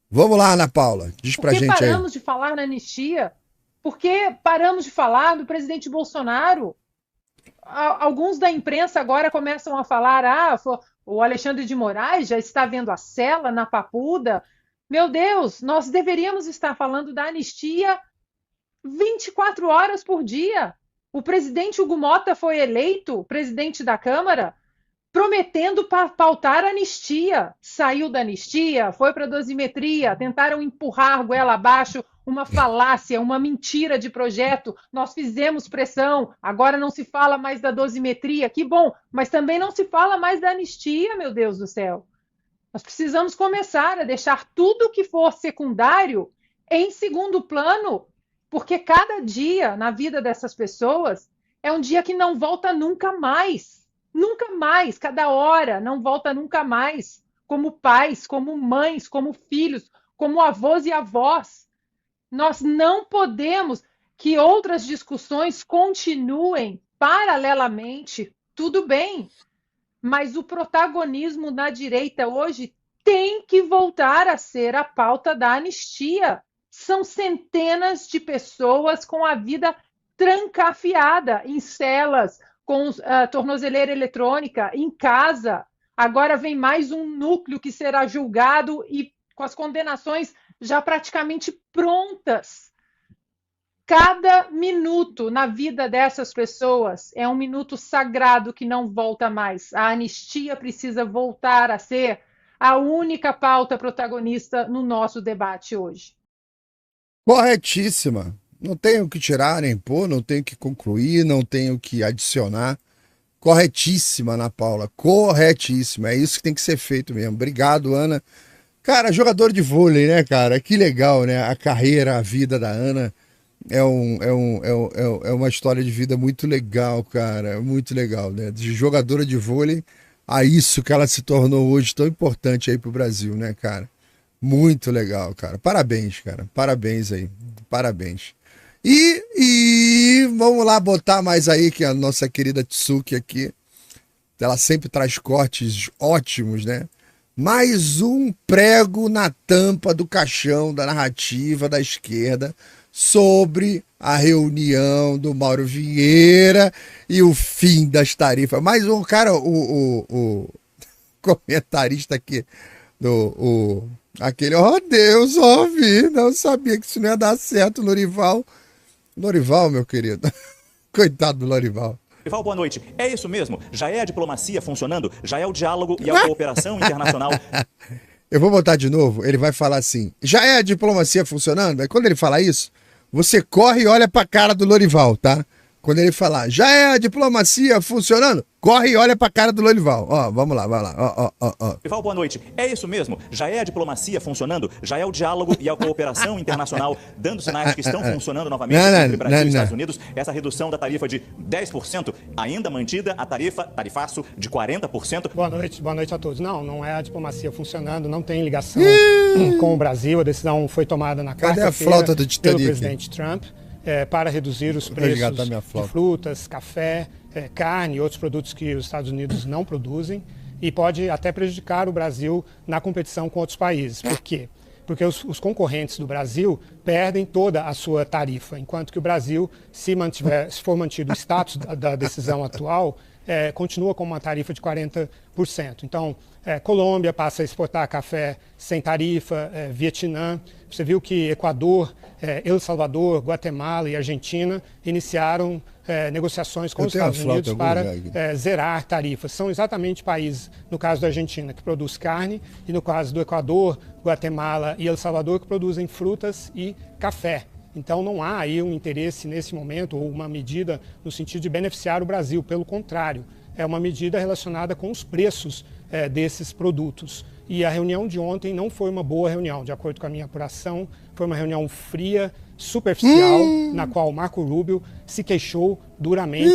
Vamos lá, Ana Paula, diz Por pra que gente aí. paramos de falar na anistia? Por que paramos de falar do presidente Bolsonaro? Alguns da imprensa agora começam a falar: o Alexandre de Moraes já está vendo a cela na Papuda. Meu Deus, nós deveríamos estar falando da anistia 24 horas por dia. O presidente Hugo Mota foi eleito presidente da Câmara prometendo pautar a anistia. Saiu da anistia, foi para a dosimetria, tentaram empurrar goela abaixo uma falácia, uma mentira de projeto. Nós fizemos pressão, agora não se fala mais da dosimetria, que bom, mas também não se fala mais da anistia, meu Deus do céu. Nós precisamos começar a deixar tudo que for secundário em segundo plano, porque cada dia na vida dessas pessoas é um dia que não volta nunca mais. Nunca mais, cada hora não volta nunca mais. Como pais, como mães, como filhos, como avós e avós. Nós não podemos que outras discussões continuem paralelamente. Tudo bem, mas o protagonismo na direita hoje tem que voltar a ser a pauta da anistia. São centenas de pessoas com a vida trancafiada em celas, com tornozeleira eletrônica, em casa. Agora vem mais um núcleo que será julgado e com as condenações já praticamente prontas. Cada minuto na vida dessas pessoas é um minuto sagrado que não volta mais. A anistia precisa voltar a ser a única pauta protagonista no nosso debate hoje. Corretíssima. Não tenho o que tirar nem pôr, não tenho o que concluir, não tenho o que adicionar. Corretíssima, Ana Paula. Corretíssima. É isso que tem que ser feito mesmo. Obrigado, Ana. Cara, jogador de vôlei, né, cara? Que legal, né? A carreira, a vida da Ana é uma história de vida muito legal, cara. Muito legal, né? De jogadora de vôlei a isso que ela se tornou hoje tão importante aí pro Brasil, né, cara? Muito legal, cara. Parabéns, cara. Parabéns aí. Parabéns. E vamos lá botar mais aí que a nossa querida Tsuki aqui, ela sempre traz cortes ótimos, né? Mais um prego na tampa do caixão da narrativa da esquerda sobre a reunião do Mauro Vieira e o fim das tarifas. Mais um, cara, o comentarista aqui aquele, oh Deus, ouvi, não sabia que isso não ia dar certo, Lorival. Lorival, meu querido. Coitado do Lorival. Lorival, boa noite. É isso mesmo? Já é a diplomacia funcionando? Já é o diálogo e a cooperação internacional? Eu vou botar de novo, ele vai falar assim, já é a diplomacia funcionando? Aí quando ele falar isso, você corre e olha pra cara do Lorival, tá? Quando ele falar, já é a diplomacia funcionando? Corre e olha pra cara do Lorival. Ó, vamos lá, vai lá. Ó. Lorival, boa noite. É isso mesmo? Já é a diplomacia funcionando? Já é o diálogo e a cooperação internacional dando sinais que estão funcionando novamente entre Brasil e Estados Unidos? Essa redução da tarifa de 10%, ainda mantida a tarifaço de 40%? Boa noite a todos. Não é a diplomacia funcionando, não tem ligação com o Brasil. A decisão foi tomada na quarta-feira pelo presidente Trump. Para reduzir os preços de frutas, café, carne e outros produtos que os Estados Unidos não produzem e pode até prejudicar o Brasil na competição com outros países. Por quê? Porque os concorrentes do Brasil perdem toda a sua tarifa, enquanto que o Brasil, se for mantido o status da decisão atual, continua com uma tarifa de 40%. Então, Colômbia passa a exportar café sem tarifa, Vietnã. Você viu que Equador, El Salvador, Guatemala e Argentina iniciaram negociações com os Estados Unidos para zerar tarifas. São exatamente países, no caso da Argentina, que produz carne, e no caso do Equador, Guatemala e El Salvador, que produzem frutas e café. Então não há aí um interesse nesse momento ou uma medida no sentido de beneficiar o Brasil. Pelo contrário, é uma medida relacionada com os preços desses produtos. E a reunião de ontem não foi uma boa reunião, de acordo com a minha apuração. Foi uma reunião fria, superficial, na qual Marco Rubio se queixou duramente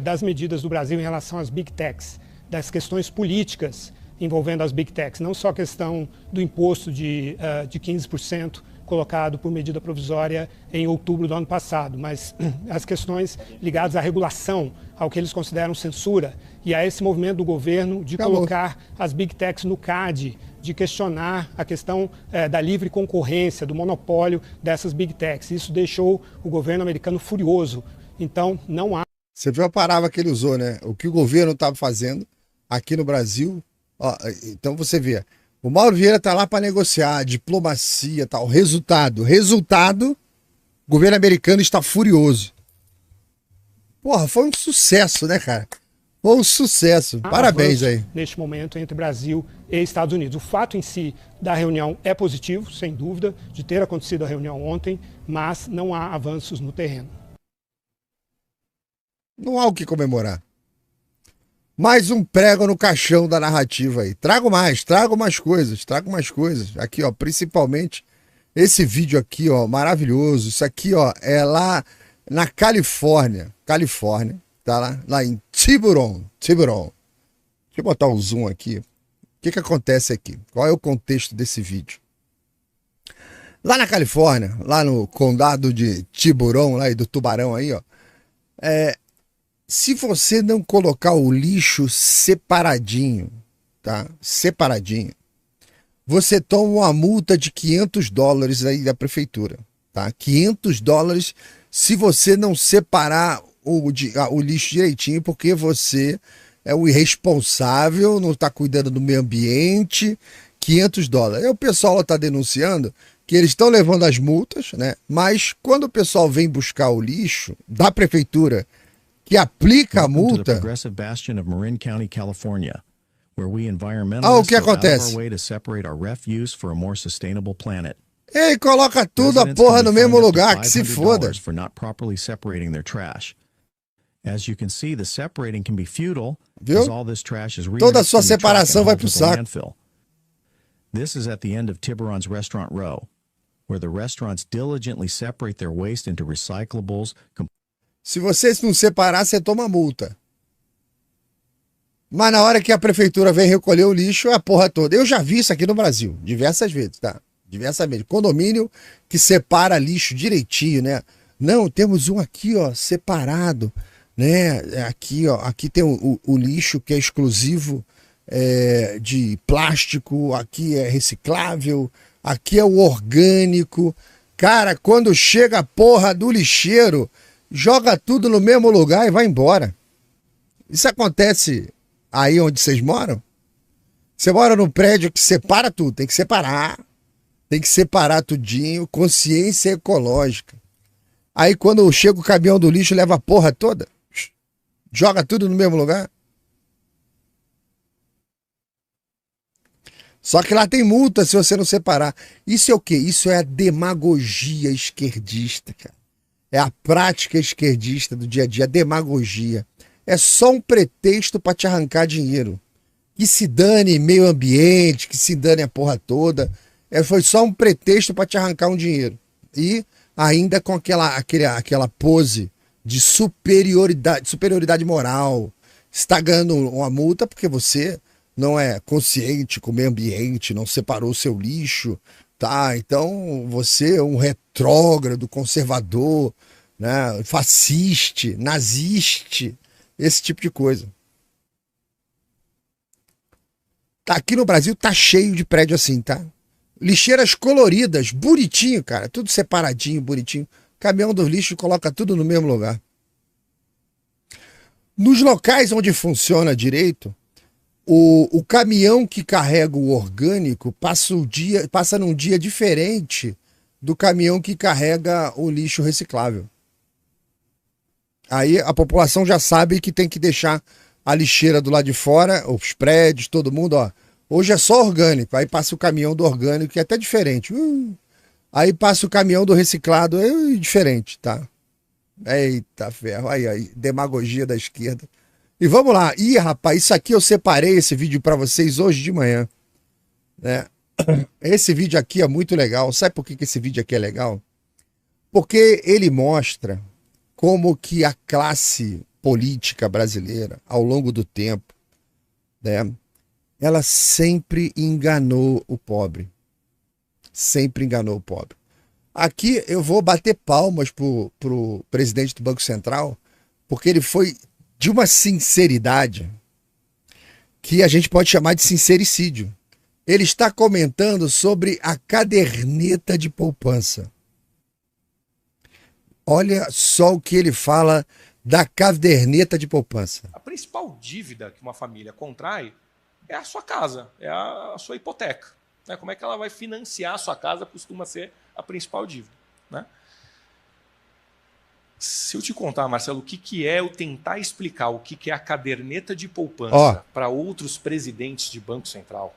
das medidas do Brasil em relação às Big Techs, das questões políticas envolvendo as Big Techs, não só a questão do imposto de 15%, colocado por medida provisória em outubro do ano passado, mas as questões ligadas à regulação, ao que eles consideram censura, e a esse movimento do governo de colocar as Big Techs no CAD, de questionar a questão da livre concorrência, do monopólio dessas big techs. Isso deixou o governo americano furioso. Então, não há... Você viu a palavra que ele usou, né? O que o governo estava fazendo aqui no Brasil. Ó, então você vê, o Mauro Vieira está lá para negociar, diplomacia, tal. Resultado, o governo americano está furioso. Porra, foi um sucesso, né, cara? Foi um sucesso. Parabéns aí. Neste momento, entre Brasil e Estados Unidos. O fato em si da reunião é positivo, sem dúvida, de ter acontecido a reunião ontem, mas não há avanços no terreno. Não há o que comemorar. Mais um prego no caixão da narrativa aí. Trago mais coisas. Aqui, ó, principalmente esse vídeo aqui, ó, maravilhoso. Isso aqui, ó, é lá na Califórnia, tá lá em Tiburon. Deixa eu botar um zoom aqui. O que acontece aqui? Qual é o contexto desse vídeo? Lá na Califórnia, lá no condado de Tiburon, lá do Tubarão aí, ó, se você não colocar o lixo separadinho, tá? Separadinho, você toma uma multa de $500 aí da prefeitura, tá? $500 se você não separar o lixo direitinho, porque você é o irresponsável, não está cuidando do meio ambiente. $500. Aí o pessoal está denunciando que eles estão levando as multas, né? Mas quando o pessoal vem buscar o lixo da prefeitura, que aplica a multa, o que acontece? Ele coloca tudo a porra no mesmo lugar, que se foda. Viu? Toda a sua separação vai pro saco. This is at the end of Tiburon's Restaurant Row, where the restaurants diligently separate their waste into recyclables. Se você não separar, você toma multa. Mas na hora que a prefeitura vem recolher o lixo, é a porra toda. Eu já vi isso aqui no Brasil, diversas vezes, tá? Diversas vezes. Condomínio que separa lixo direitinho, né? Não, temos um aqui, ó, separado, né? Aqui, ó, aqui tem o lixo que é exclusivo de plástico, aqui é reciclável, aqui é o orgânico. Cara, quando chega a porra do lixeiro, joga tudo no mesmo lugar e vai embora. Isso acontece aí onde vocês moram? Você mora num prédio que separa tudo, tem que separar tudinho, consciência ecológica. Aí quando chega o caminhão do lixo, leva a porra toda, joga tudo no mesmo lugar. Só que lá tem multa se você não separar. Isso é o quê? Isso é a demagogia esquerdista, cara. É a prática esquerdista do dia a dia, a demagogia. É só um pretexto para te arrancar dinheiro. Que se dane meio ambiente, que se dane a porra toda. Foi só um pretexto para te arrancar um dinheiro. E ainda com aquela pose de superioridade moral. Você está ganhando uma multa porque você não é consciente com o meio ambiente, não separou o seu lixo, tá? Então você é um retrógrado, conservador, né? Fasciste, naziste, esse tipo de coisa. Tá, aqui no Brasil tá cheio de prédio assim, tá? Lixeiras coloridas, bonitinho, cara, tudo separadinho, bonitinho. Caminhão do lixo coloca tudo no mesmo lugar. Nos locais onde funciona direito, o caminhão que carrega o orgânico passa num dia diferente do caminhão que carrega o lixo reciclável. Aí a população já sabe que tem que deixar a lixeira do lado de fora, os prédios, todo mundo, ó. Hoje é só orgânico, aí passa o caminhão do orgânico, que é até diferente. Aí passa o caminhão do reciclado, é diferente, tá? Eita ferro, aí, demagogia da esquerda. E vamos lá. Ih, rapaz, isso aqui eu separei esse vídeo para vocês hoje de manhã, né? Esse vídeo aqui é muito legal. Sabe por que esse vídeo aqui é legal? Porque ele mostra como que a classe política brasileira, ao longo do tempo, né, ela sempre enganou o pobre. Sempre enganou o pobre. Aqui eu vou bater palmas pro presidente do Banco Central, porque ele foi de uma sinceridade que a gente pode chamar de sincericídio. Ele está comentando sobre a caderneta de poupança. Olha só o que ele fala da caderneta de poupança. A principal dívida que uma família contrai é a sua casa, é a sua hipoteca. Né? Como é que ela vai financiar a sua casa costuma ser a principal dívida. Né? Se eu te contar, Marcelo, o que é eu tentar explicar o que é a caderneta de poupança para outros presidentes de Banco Central.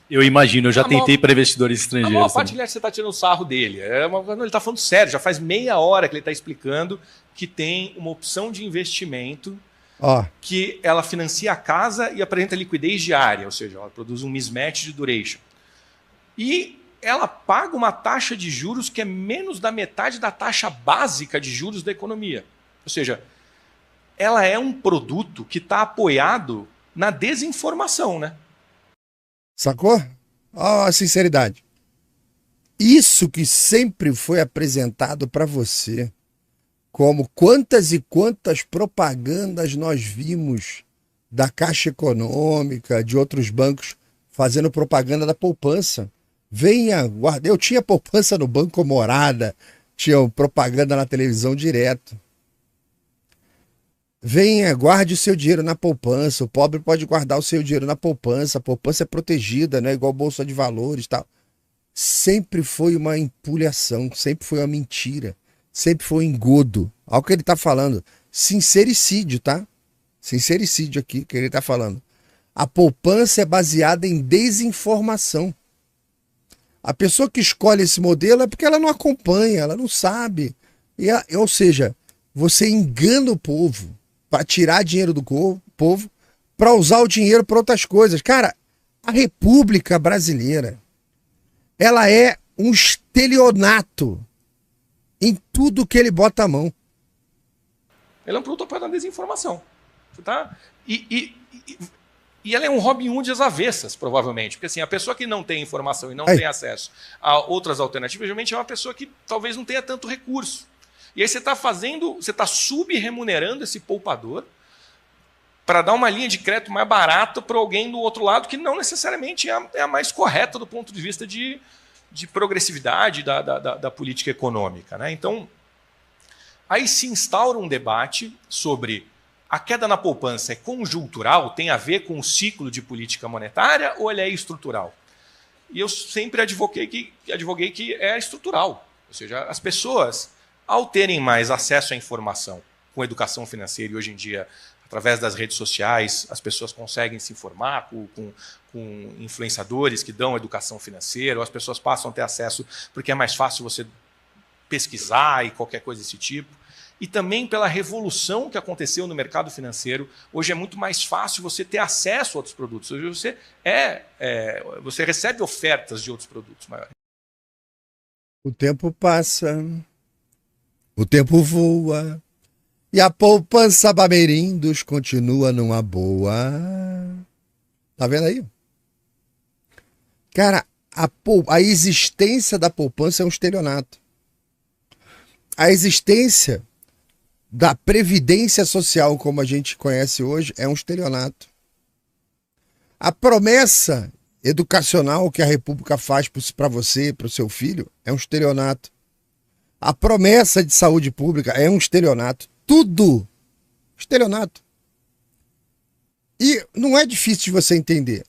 Eu imagino, eu já tentei para investidores estrangeiros. A maior parte você está tirando sarro dele. Ele está falando sério, já faz meia hora que ele está explicando que tem uma opção de investimento que ela financia a casa e apresenta liquidez diária, ou seja, ela produz um mismatch de duration. E ela paga uma taxa de juros que é menos da metade da taxa básica de juros da economia. Ou seja, ela é um produto que está apoiado na desinformação, né? Sacou? Ó, a sinceridade. Isso que sempre foi apresentado para você, como quantas e quantas propagandas nós vimos da Caixa Econômica, de outros bancos, fazendo propaganda da poupança. Venha, guarda. Eu tinha poupança no Banco Morada, tinha propaganda na televisão direto. Venha, guarde o seu dinheiro na poupança. O pobre pode guardar o seu dinheiro na poupança. A poupança é protegida, não é igual bolsa de valores e tal. Sempre foi uma empulhação, sempre foi uma mentira, sempre foi um engodo. Olha o que ele está falando. Sincericídio, tá? Sincericídio aqui que ele está falando. A poupança é baseada em desinformação. A pessoa que escolhe esse modelo é porque ela não acompanha, ela não sabe. Ou seja, você engana o povo para tirar dinheiro do povo, para usar o dinheiro para outras coisas. Cara, a República Brasileira, ela é um estelionato em tudo que ele bota a mão. Ele é um produto apoiado na desinformação. Tá? E ela é um Robin Hood às avessas, provavelmente. Porque assim, a pessoa que não tem informação e não tem acesso a outras alternativas, geralmente é uma pessoa que talvez não tenha tanto recurso. E aí você está sub-remunerando esse poupador para dar uma linha de crédito mais barata para alguém do outro lado, que não necessariamente é a mais correta do ponto de vista de progressividade da política econômica. Né? Então, aí se instaura um debate sobre a queda na poupança é conjuntural, tem a ver com o ciclo de política monetária ou ela é estrutural? E eu sempre advoguei que é estrutural. Ou seja, as pessoas, ao terem mais acesso à informação com educação financeira, e hoje em dia, através das redes sociais, as pessoas conseguem se informar com influenciadores que dão educação financeira, ou as pessoas passam a ter acesso porque é mais fácil você pesquisar e qualquer coisa desse tipo. E também pela revolução que aconteceu no mercado financeiro. Hoje é muito mais fácil você ter acesso a outros produtos. Hoje você recebe ofertas de outros produtos maiores. O tempo passa, o tempo voa, e a poupança Bamerindos continua numa boa. Tá vendo aí? Cara, a existência da poupança é um estelionato. A existência da previdência social, como a gente conhece hoje, é um estelionato. A promessa educacional que a República faz para você, para o seu filho, é um estelionato. A promessa de saúde pública é um estelionato. Tudo estelionato. E não é difícil de você entender.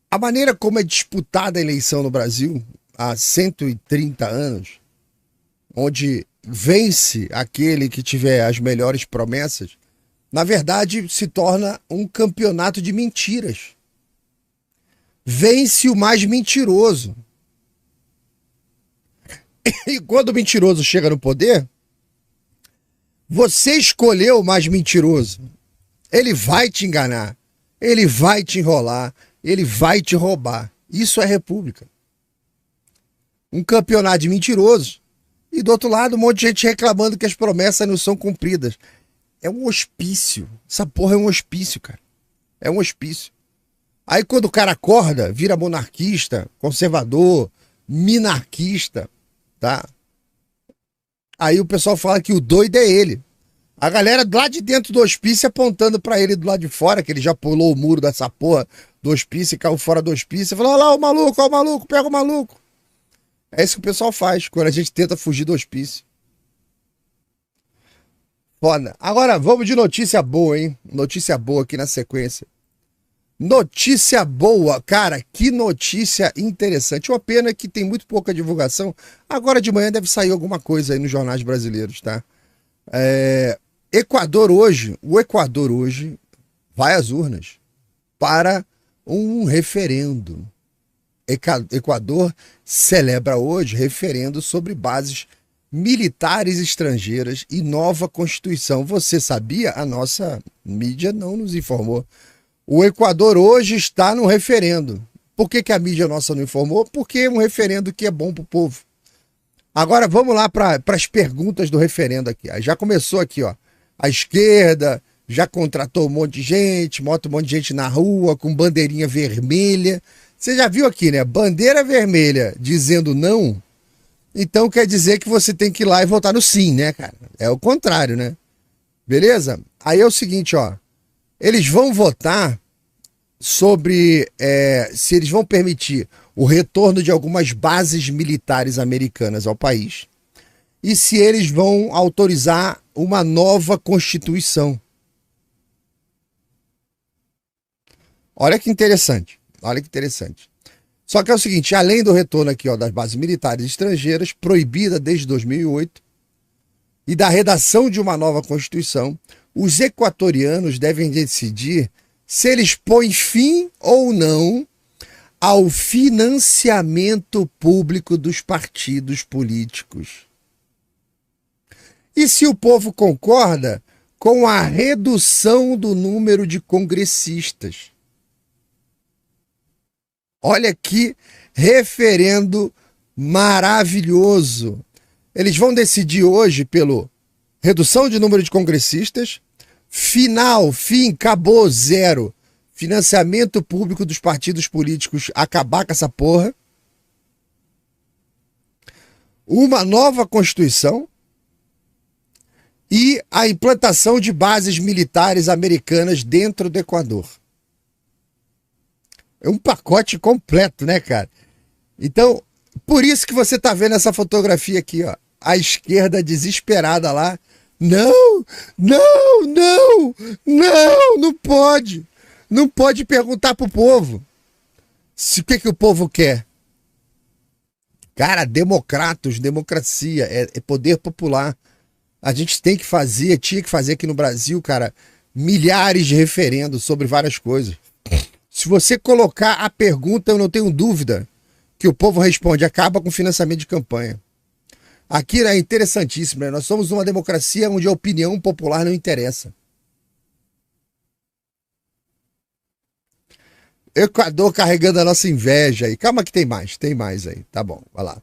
A maneira como é disputada a eleição no Brasil há 130 anos, onde vence aquele que tiver as melhores promessas, na verdade se torna um campeonato de mentiras. Vence o mais mentiroso. E quando o mentiroso chega no poder, você escolheu o mais mentiroso. Ele vai te enganar, ele vai te enrolar, ele vai te roubar. Isso é república. Um campeonato de mentirosos. E do outro lado, um monte de gente reclamando que as promessas não são cumpridas. É um hospício. Essa porra é um hospício, cara. É um hospício. Aí quando o cara acorda, vira monarquista, conservador, minarquista, tá? Aí o pessoal fala que o doido é ele. A galera lá de dentro do hospício apontando pra ele do lado de fora, que ele já pulou o muro dessa porra do hospício e caiu fora do hospício. Falou, olha lá o maluco, pega o maluco. É isso que o pessoal faz quando a gente tenta fugir do hospício. Foda. Agora, vamos de notícia boa, hein? Notícia boa aqui na sequência. Notícia boa, cara, que notícia interessante. Uma pena que tem muito pouca divulgação. Agora de manhã deve sair alguma coisa aí nos jornais brasileiros, tá? O Equador hoje vai às urnas para um referendo. Equador celebra hoje referendo sobre bases militares estrangeiras e nova Constituição. Você sabia? A nossa mídia não nos informou. O Equador hoje está no referendo. Por que a mídia nossa não informou? Porque é um referendo que é bom para o povo. Agora vamos lá para as perguntas do referendo aqui. Já começou aqui, ó. A esquerda já contratou um monte de gente, bota um monte de gente na rua com bandeirinha vermelha. Você já viu aqui, né? Bandeira vermelha dizendo não. Então quer dizer que você tem que ir lá e votar no sim, né, cara? É o contrário, né? Beleza? Aí é o seguinte, ó. Eles vão votar sobre se eles vão permitir o retorno de algumas bases militares americanas ao país e se eles vão autorizar uma nova Constituição. Olha que interessante, olha que interessante. Só que é o seguinte, além do retorno aqui, ó, das bases militares estrangeiras, proibida desde 2008, e da redação de uma nova Constituição, os equatorianos devem decidir se eles põem fim ou não ao financiamento público dos partidos políticos. E se o povo concorda com a redução do número de congressistas. Olha que referendo maravilhoso. Eles vão decidir hoje pelo redução de número de congressistas, fim, acabou, zero. Financiamento público dos partidos políticos, acabar com essa porra. Uma nova Constituição e a implantação de bases militares americanas dentro do Equador. É um pacote completo, né, cara? Então, por isso que você tá vendo essa fotografia aqui, ó. A esquerda desesperada lá. Não pode. Não pode perguntar pro povo o que o povo quer. Cara, democracia, é poder popular. A gente tinha que fazer aqui no Brasil, cara, milhares de referendos sobre várias coisas. Se você colocar a pergunta, eu não tenho dúvida que o povo responde, acaba com financiamento de campanha. Aqui é interessantíssimo, né? Nós somos uma democracia onde a opinião popular não interessa. Equador carregando a nossa inveja aí. Calma que tem mais aí. Tá bom, vai lá.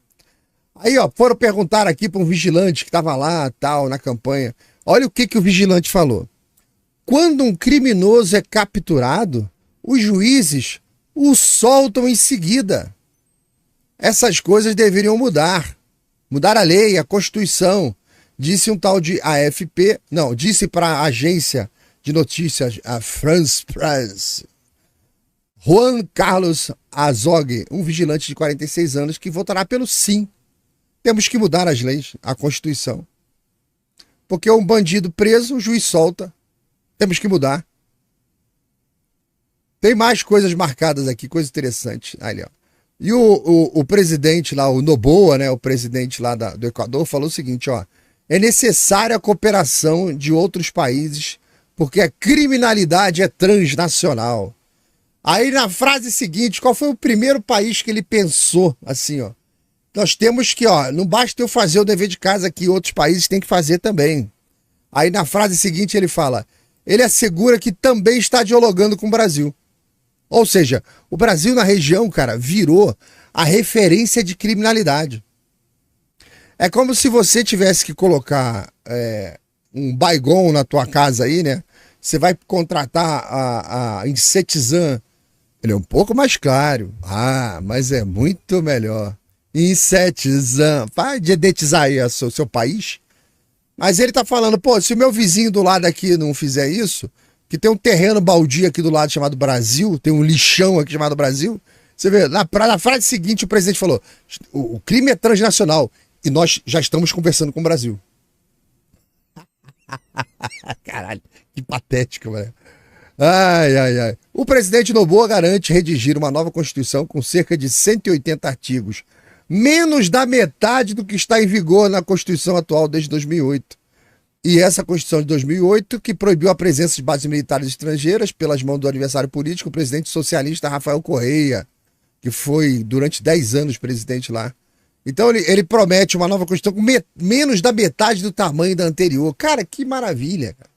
Aí, ó, foram perguntar aqui para um vigilante que estava lá, tal, na campanha. Olha o que o vigilante falou. Quando um criminoso é capturado, os juízes o soltam em seguida. Essas coisas deveriam mudar. Mudar a lei, a Constituição. Disse um tal de AFP, não, disse para a agência de notícias, a France Press, Juan Carlos Azog, um vigilante de 46 anos que votará pelo sim. Temos que mudar as leis, a Constituição. Porque um bandido preso, o juiz solta. Temos que mudar. Tem mais coisas marcadas aqui, coisa interessante. Ali, ó. E o presidente lá, o Noboa, né, o presidente lá do Equador, falou o seguinte, ó. É necessária a cooperação de outros países, porque a criminalidade é transnacional. Aí na frase seguinte, qual foi o primeiro país que ele pensou assim, ó? Nós temos que, ó, não basta eu fazer o dever de casa aqui, outros países têm que fazer também. Aí na frase seguinte ele fala, ele assegura que também está dialogando com o Brasil. Ou seja, o Brasil na região, cara, virou a referência de criminalidade. É como se você tivesse que colocar um Baygon na tua casa aí, né? Você vai contratar a Insetizan. Ele é um pouco mais claro. Ah, mas é muito melhor. Insetizan. Vai dedetizar aí o seu país. Mas ele tá falando, pô, se o meu vizinho do lado aqui não fizer isso, que tem um terreno baldio aqui do lado chamado Brasil, tem um lixão aqui chamado Brasil, você vê, na frase seguinte o presidente falou, o crime é transnacional e nós já estamos conversando com o Brasil. Caralho, que patético, velho. Ai, ai, ai. O presidente Noboa garante redigir uma nova Constituição com cerca de 180 artigos, menos da metade do que está em vigor na Constituição atual desde 2008. E essa Constituição de 2008, que proibiu a presença de bases militares estrangeiras pelas mãos do adversário político, o presidente socialista Rafael Correia, que foi durante 10 anos presidente lá. Então ele promete uma nova Constituição com menos da metade do tamanho da anterior. Cara, que maravilha, cara.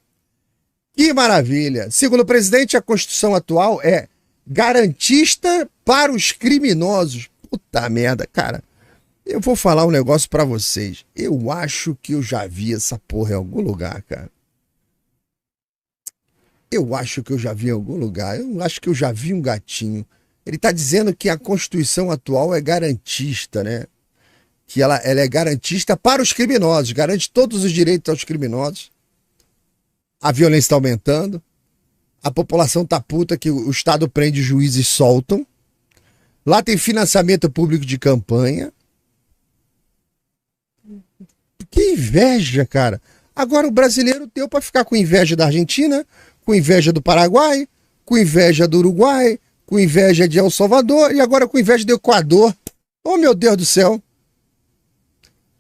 Que maravilha! Segundo o presidente, a Constituição atual é garantista para os criminosos. Puta merda, cara. Eu vou falar um negócio pra vocês. Eu acho que eu já vi essa porra em algum lugar, cara. Eu acho que eu já vi em algum lugar. Eu acho que eu já vi um gatinho. Ele tá dizendo que a Constituição atual é garantista, né? Que ela é garantista para os criminosos. Garante todos os direitos aos criminosos. A violência está aumentando, a população tá puta que o Estado prende juízes e soltam. Lá tem financiamento público de campanha. Que inveja, cara. Agora o brasileiro deu para ficar com inveja da Argentina, com inveja do Paraguai, com inveja do Uruguai, com inveja de El Salvador e agora com inveja do Equador. Oh, meu Deus do céu.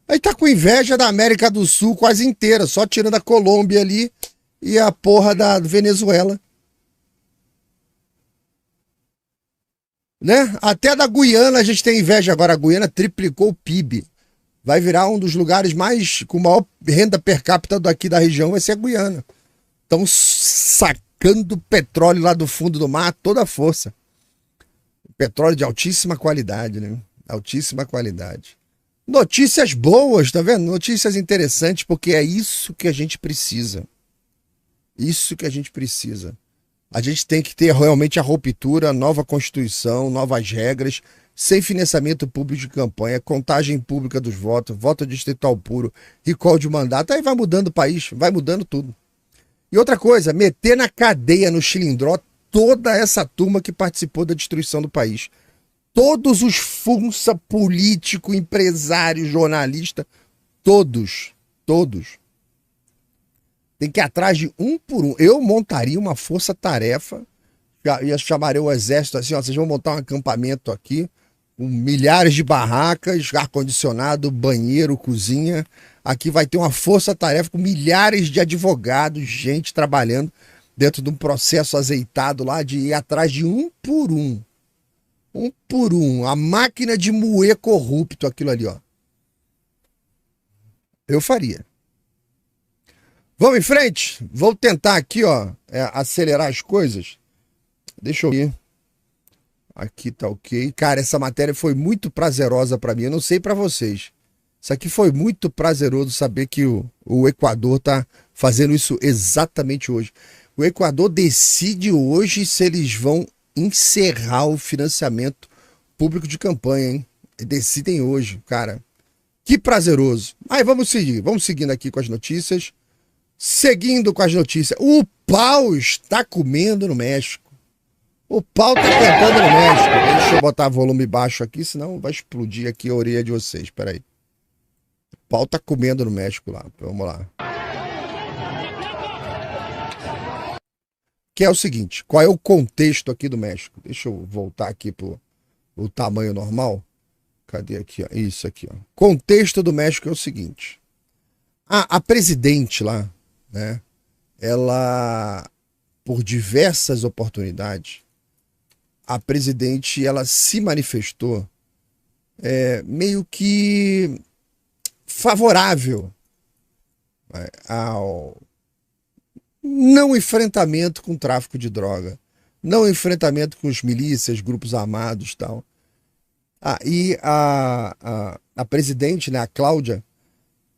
Aí tá com inveja da América do Sul quase inteira, só tirando a Colômbia ali. E a porra da Venezuela. Né? Até da Guiana a gente tem inveja. Agora a Guiana triplicou o PIB. Vai virar um dos lugares mais com maior renda per capita daqui da região, vai ser a Guiana. Estão sacando petróleo lá do fundo do mar a toda a força. Petróleo de altíssima qualidade, né? Altíssima qualidade. Notícias boas, tá vendo? Notícias interessantes, porque é isso que a gente precisa. Isso que a gente precisa. A gente tem que ter realmente a ruptura, nova Constituição, novas regras, sem financiamento público de campanha, contagem pública dos votos, voto distrital puro, recall de mandato, aí vai mudando o país, vai mudando tudo. E outra coisa, meter na cadeia, no chilindró, toda essa turma que participou da destruição do país. Todos os funça, político, empresário, jornalista, todos. Tem que ir atrás de um por um. Eu montaria uma força-tarefa, chamaria o exército assim, ó, vocês vão montar um acampamento aqui, com milhares de barracas, ar-condicionado, banheiro, cozinha. Aqui vai ter uma força-tarefa com milhares de advogados, gente trabalhando dentro de um processo azeitado lá de ir atrás de um por um. Um por um. A máquina de moer corrupto, aquilo ali, ó. Eu faria. Vamos em frente? Vou tentar aqui, ó, acelerar as coisas. Deixa eu ver. Aqui tá ok. Cara, essa matéria foi muito prazerosa para mim. Eu não sei para vocês. Isso aqui foi muito prazeroso saber que o Equador tá fazendo isso exatamente hoje. O Equador decide hoje se eles vão encerrar o financiamento público de campanha, hein? Decidem hoje, cara. Que prazeroso. Aí vamos seguindo aqui com as notícias. Seguindo com as notícias. O pau está comendo no México. O pau tá cantando no México. Deixa eu botar volume baixo aqui, senão vai explodir aqui a orelha de vocês. Espera aí. O pau tá comendo no México lá. Vamos lá. Que é o seguinte, qual é o contexto aqui do México? Deixa eu voltar aqui pro tamanho normal. Cadê aqui, ó? Isso aqui, ó. Contexto do México é o seguinte. A presidente lá, né? Ela, por diversas oportunidades, a presidente, ela se manifestou meio que favorável ao não enfrentamento com o tráfico de droga, não enfrentamento com os milícias, grupos armados e tal. E a presidente, né, a Cláudia,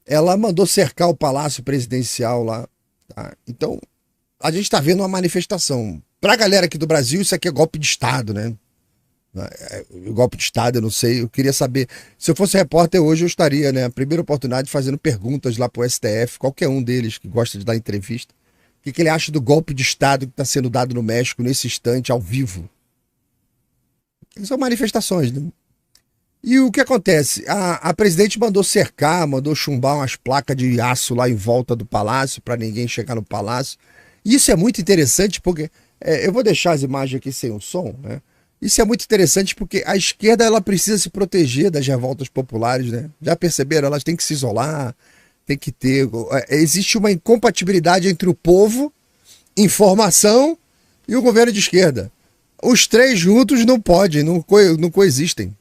ela mandou cercar o palácio presidencial lá. Tá? Então, a gente está vendo uma manifestação. Para a galera aqui do Brasil, isso aqui é golpe de Estado, né? O golpe de Estado, eu não sei. Eu queria saber. Se eu fosse repórter hoje, eu estaria, né? A primeira oportunidade fazendo perguntas lá pro STF, qualquer um deles que gosta de dar entrevista. O que ele acha do golpe de Estado que está sendo dado no México nesse instante, ao vivo? São manifestações, né? E o que acontece? A presidente mandou cercar, mandou chumbar umas placas de aço lá em volta do palácio, para ninguém chegar no palácio. E isso é muito interessante porque... eu vou deixar as imagens aqui sem o som, né? Isso é muito interessante porque a esquerda ela precisa se proteger das revoltas populares, né? Já perceberam? Elas têm que se isolar, tem que ter... existe uma incompatibilidade entre o povo, informação e o governo de esquerda. Os três juntos não podem, não coexistem,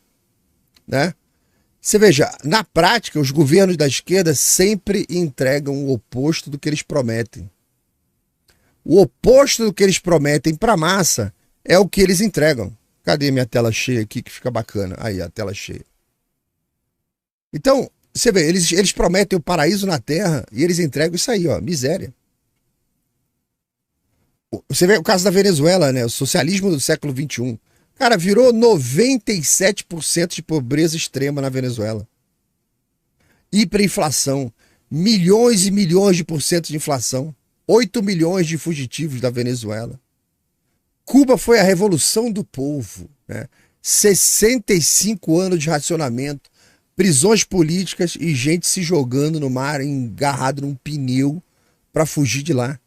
né? Você veja, na prática, os governos da esquerda sempre entregam o oposto do que eles prometem. O oposto do que eles prometem para a massa é o que eles entregam. Cadê minha tela cheia aqui que fica bacana? Aí, a tela cheia. Então, você vê, eles prometem o paraíso na terra e eles entregam isso aí, ó, miséria. Você vê o caso da Venezuela, né? O socialismo do século XXI. Cara, virou 97% de pobreza extrema na Venezuela. Hiperinflação. Milhões e milhões de porcento de inflação. 8 milhões de fugitivos da Venezuela. Cuba foi a revolução do povo, né? 65 anos de racionamento, prisões políticas e gente se jogando no mar, engarrado num pneu para fugir de lá.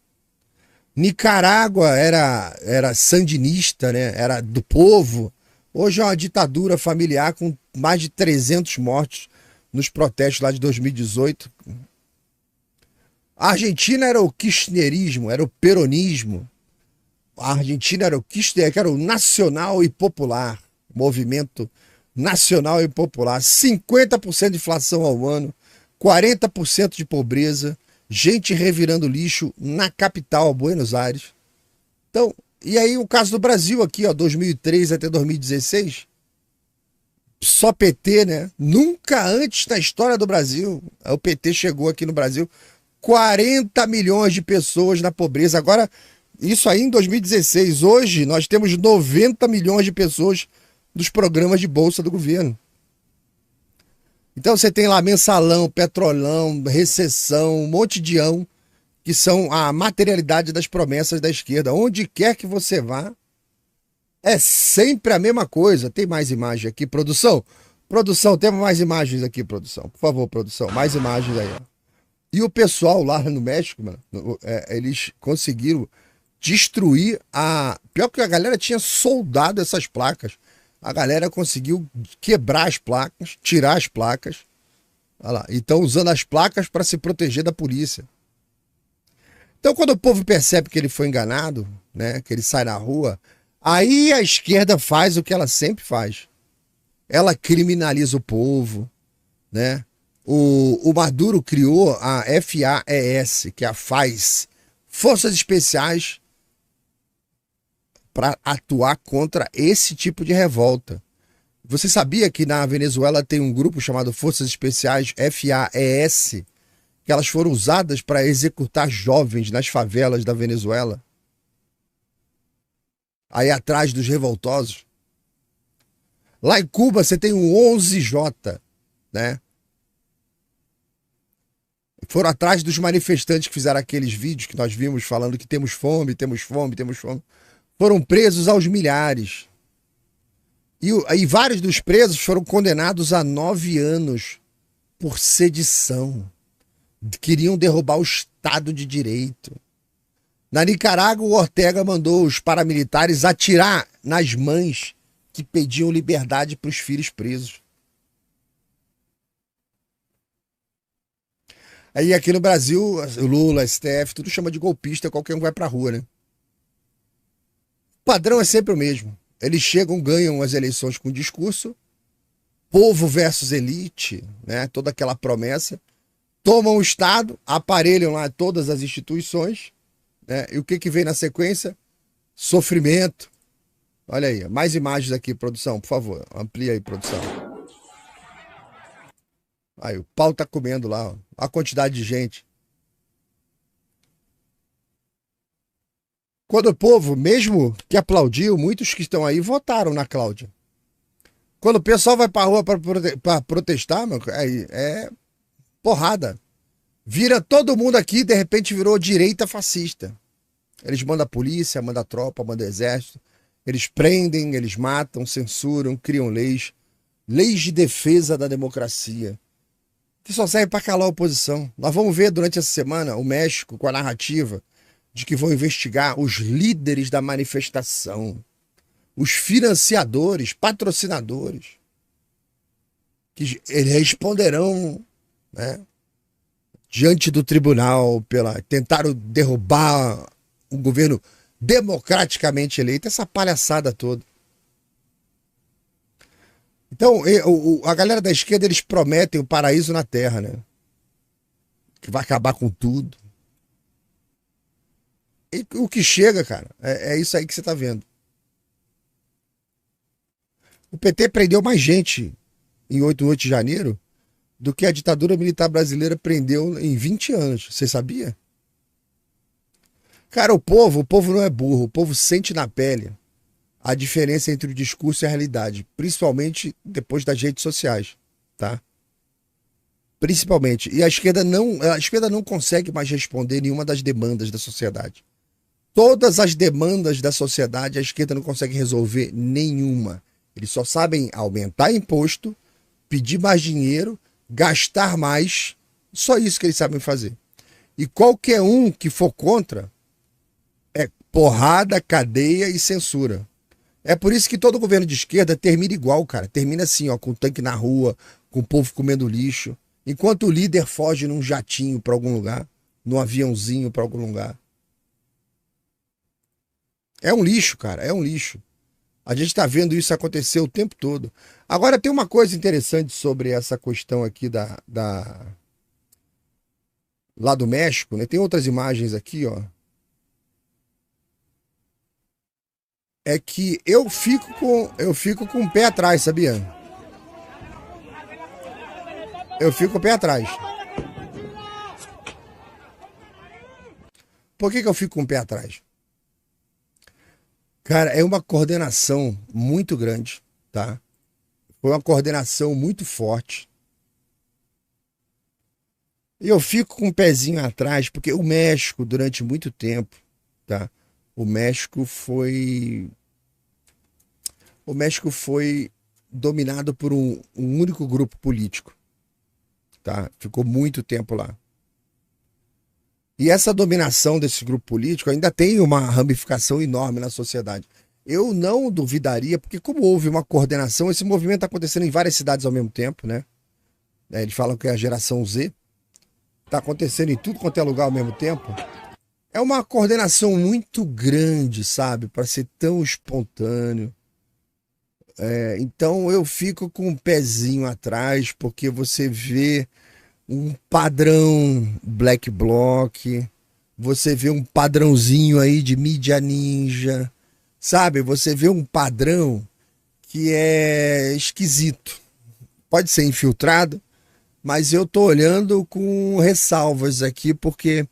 Nicarágua era sandinista, né? Era do povo. Hoje é uma ditadura familiar com mais de 300 mortos nos protestos lá de 2018. A Argentina era o kirchnerismo, era o peronismo. A Argentina era o Kirchner, que era o nacional e popular. Movimento nacional e popular. 50% de inflação ao ano, 40% de pobreza, gente revirando lixo na capital, Buenos Aires. Então, e aí o caso do Brasil aqui, ó, 2003 até 2016, só PT, né? Nunca antes na história do Brasil, o PT chegou aqui no Brasil, 40 milhões de pessoas na pobreza. Agora, isso aí em 2016. Hoje, nós temos 90 milhões de pessoas dos programas de bolsa do governo. Então você tem lá mensalão, petrolão, recessão, um monte de ão, que são a materialidade das promessas da esquerda. Onde quer que você vá, é sempre a mesma coisa. Tem mais imagem aqui, produção? Produção, temos mais imagens aqui, produção. Por favor, produção, mais imagens aí. Ó. E o pessoal lá no México, mano, eles conseguiram destruir a... Pior que a galera tinha soldado essas placas. A galera conseguiu quebrar as placas, tirar as placas. Olha lá. E estão usando as placas para se proteger da polícia. Então, quando o povo percebe que ele foi enganado, né, que ele sai na rua, aí a esquerda faz o que ela sempre faz. Ela criminaliza o povo, né? O Maduro criou a FAES, que é a FAES, Forças Especiais, para atuar contra esse tipo de revolta. Você sabia que na Venezuela tem um grupo chamado Forças Especiais, FAES, que elas foram usadas para executar jovens nas favelas da Venezuela? Aí atrás dos revoltosos. Lá em Cuba você tem um 11J, né? Foram atrás dos manifestantes que fizeram aqueles vídeos que nós vimos falando que temos fome, temos fome, temos fome. Foram presos aos milhares. E vários dos presos foram condenados a 9 anos por sedição. Queriam derrubar o Estado de Direito. Na Nicarágua, o Ortega mandou os paramilitares atirar nas mães que pediam liberdade para os filhos presos. Aí aqui no Brasil, o Lula, STF, tudo chama de golpista, qualquer um vai pra rua, né? O padrão é sempre o mesmo. Eles chegam, ganham as eleições com discurso, povo versus elite, né? Toda aquela promessa. Tomam o Estado, aparelham lá todas as instituições, né? E o que vem na sequência? Sofrimento. Olha aí, mais imagens aqui, produção, por favor. Amplia aí, produção. Aí, o pau tá comendo lá, ó. A quantidade de gente. Quando o povo, mesmo que aplaudiu, muitos que estão aí votaram na Cláudia. Quando o pessoal vai pra rua pra protestar, meu, é porrada. Vira todo mundo aqui, de repente virou direita fascista. Eles mandam a polícia, mandam a tropa, mandam o exército. Eles prendem, eles matam, censuram, criam leis. Leis de defesa da democracia. Que só serve para calar a oposição. Nós vamos ver durante essa semana o México com a narrativa de que vão investigar os líderes da manifestação. Os financiadores, patrocinadores. Que eles responderão, né, diante do tribunal, tentaram derrubar um governo democraticamente eleito, essa palhaçada toda. Então, a galera da esquerda, eles prometem o paraíso na terra, né? Que vai acabar com tudo. E o que chega, cara, é isso aí que você tá vendo. O PT prendeu mais gente em 8 de janeiro do que a ditadura militar brasileira prendeu em 20 anos. Você sabia? Cara, o povo não é burro. O povo sente na pele a diferença entre o discurso e a realidade. Principalmente depois das redes sociais, tá? Principalmente. E a esquerda não consegue mais responder nenhuma das demandas da sociedade. Todas as demandas da sociedade, a esquerda não consegue resolver nenhuma. Eles só sabem aumentar imposto, pedir mais dinheiro, gastar mais. Só isso que eles sabem fazer. E qualquer um que for contra é porrada, cadeia e censura. É por isso que todo governo de esquerda termina igual, cara. Termina assim, ó, com o tanque na rua, com o povo comendo lixo. Enquanto o líder foge num jatinho para algum lugar, num aviãozinho para algum lugar. É um lixo, cara, é um lixo. A gente tá vendo isso acontecer o tempo todo. Agora tem uma coisa interessante sobre essa questão aqui lá do México, né? Tem outras imagens aqui, ó. É que eu fico com o pé atrás, sabia? Eu fico com o pé atrás. Por que eu fico com o pé atrás? Cara, é uma coordenação muito grande, tá? Foi uma coordenação muito forte. E eu fico com um pezinho atrás, porque o México, durante muito tempo, tá? O México foi dominado por um único grupo político, tá? Ficou muito tempo lá. E essa dominação desse grupo político ainda tem uma ramificação enorme na sociedade. Eu não duvidaria, porque como houve uma coordenação, esse movimento está acontecendo em várias cidades ao mesmo tempo, né? Eles falam que é a geração Z. Está acontecendo em tudo quanto é lugar ao mesmo tempo. É uma coordenação muito grande, sabe? Para ser tão espontâneo. Então eu fico com um pezinho atrás, porque você vê um padrão Black Bloc, você vê um padrãozinho aí de mídia ninja, sabe? Você vê um padrão que é esquisito. Pode ser infiltrado, mas eu tô olhando com ressalvas aqui, porque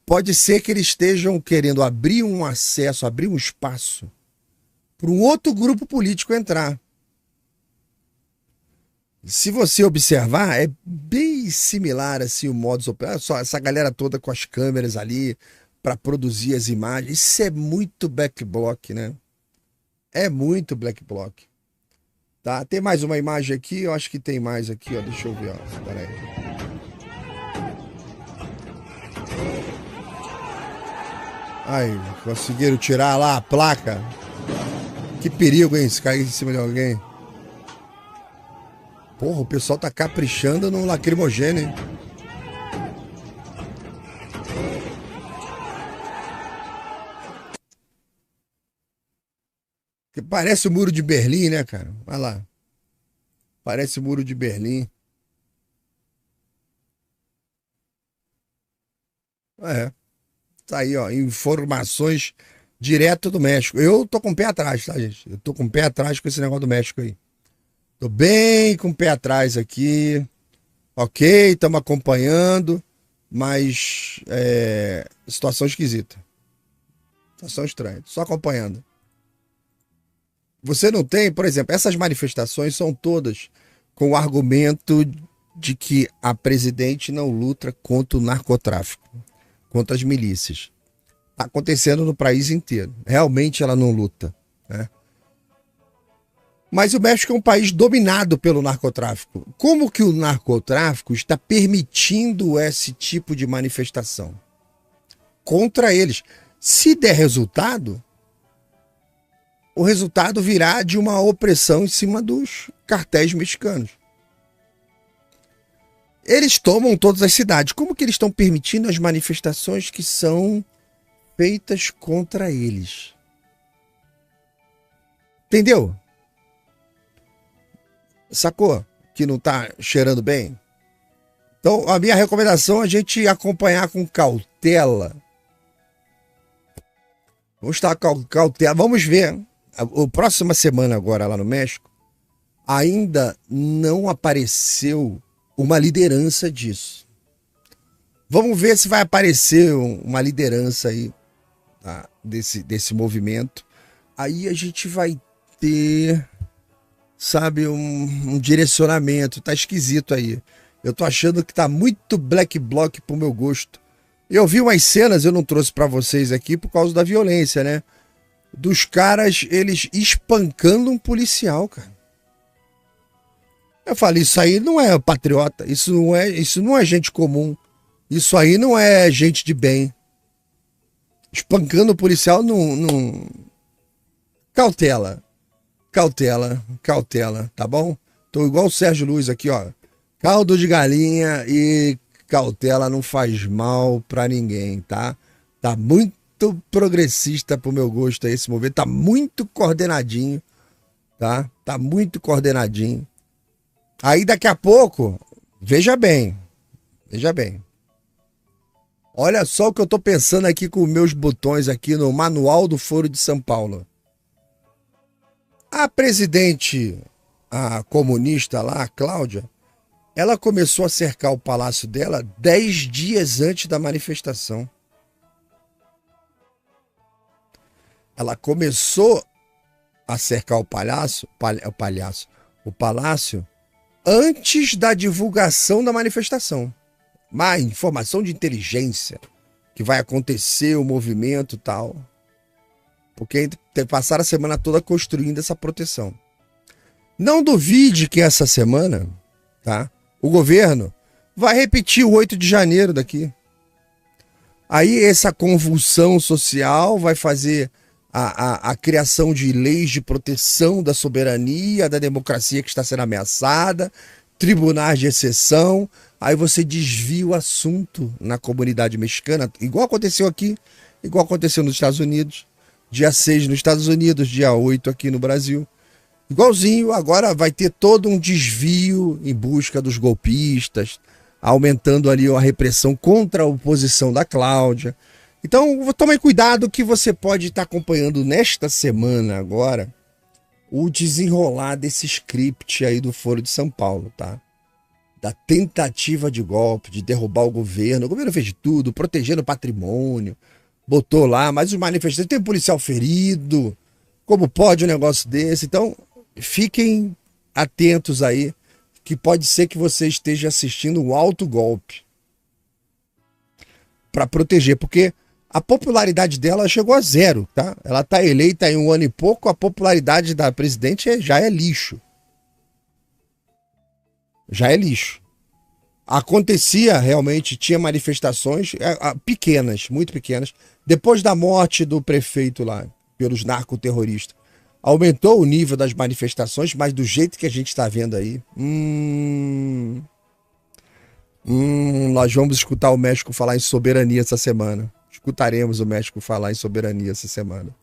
pode ser que eles estejam querendo abrir um acesso, abrir um espaço para um outro grupo político entrar. Se você observar, é bem similar assim o modus operandi, só essa galera toda com as câmeras ali para produzir as imagens. Isso é muito Black Bloc, né? É muito Black Bloc. Tá? Tem mais uma imagem aqui, eu acho que tem mais aqui, ó. Deixa eu ver, ó. Espera aí. Ai, conseguiram tirar lá a placa. Que perigo, hein? Se cair em cima de alguém. Porra, o pessoal tá caprichando no lacrimogêneo, hein? Que parece o Muro de Berlim, né, cara? Vai lá. Parece o Muro de Berlim. Tá aí, ó. Informações direto do México. Eu tô com o pé atrás, tá, gente? Eu tô com o pé atrás com esse negócio do México aí. Tô bem com o pé atrás aqui. Ok, estamos acompanhando, mas situação esquisita. Situação estranha. Só acompanhando. Você não tem, por exemplo, essas manifestações são todas com o argumento de que a presidente não luta contra o narcotráfico, contra as milícias. Está acontecendo no país inteiro. Realmente ela não luta, né? Mas o México é um país dominado pelo narcotráfico. Como que o narcotráfico está permitindo esse tipo de manifestação contra eles? Se der resultado, o resultado virá de uma opressão em cima dos cartéis mexicanos. Eles tomam todas as cidades. Como que eles estão permitindo as manifestações que são feitas contra eles? Entendeu? Sacou? Que não tá cheirando bem? Então, a minha recomendação é a gente acompanhar com cautela. Vamos estar com cautela. Vamos ver. A próxima semana agora lá no México, ainda não apareceu uma liderança disso. Vamos ver se vai aparecer uma liderança aí, tá? desse movimento. Aí a gente vai ter, sabe, um direcionamento. Tá esquisito aí. Eu tô achando que tá muito black bloc pro meu gosto. Eu vi umas cenas, eu não trouxe pra vocês aqui por causa da violência, né? Dos caras, eles espancando um policial, cara. Eu falei, isso aí não é patriota, isso não é gente comum. Isso aí não é gente de bem. Espancando o policial não... Cautela, tá bom? Tô igual o Sérgio Luiz aqui, ó. Caldo de galinha e cautela não faz mal pra ninguém, tá? Tá muito progressista pro meu gosto aí esse movimento. Tá muito coordenadinho, tá? Tá muito coordenadinho. Aí daqui a pouco, veja bem. Olha só o que eu tô pensando aqui com meus botões aqui no Manual do Foro de São Paulo. A presidente, a comunista lá, a Cláudia, ela começou a cercar o palácio dela 10 dias antes da manifestação. Ela começou a cercar o palácio antes da divulgação da manifestação. Má informação de inteligência que vai acontecer o movimento e tal. Porque passaram a semana toda construindo essa proteção. Não duvide que essa semana, tá, o governo vai repetir o 8 de janeiro daqui. Aí essa convulsão social vai fazer a criação de leis de proteção da soberania, da democracia que está sendo ameaçada, tribunais de exceção. Aí você desvia o assunto na comunidade mexicana, igual aconteceu aqui, igual aconteceu nos Estados Unidos. Dia 6 nos Estados Unidos, dia 8 aqui no Brasil. Igualzinho, agora vai ter todo um desvio em busca dos golpistas, aumentando ali a repressão contra a oposição da Cláudia. Então, tome cuidado que você pode estar acompanhando nesta semana agora o desenrolar desse script aí do Foro de São Paulo, tá? Da tentativa de golpe, de derrubar o governo. O governo fez de tudo, protegendo o patrimônio. Botou lá, mas os manifestantes, tem policial ferido, como pode um negócio desse? Então, fiquem atentos aí, que pode ser que você esteja assistindo um alto golpe para proteger, porque a popularidade dela chegou a 0, tá? Ela está eleita em 1 ano e pouco, a popularidade da presidente já é lixo. Já é lixo. Acontecia realmente, tinha manifestações pequenas, muito pequenas, depois da morte do prefeito lá, pelos narcoterroristas. Aumentou o nível das manifestações, mas do jeito que a gente está vendo aí, nós vamos escutar o México falar em soberania essa semana. Escutaremos o México falar em soberania essa semana.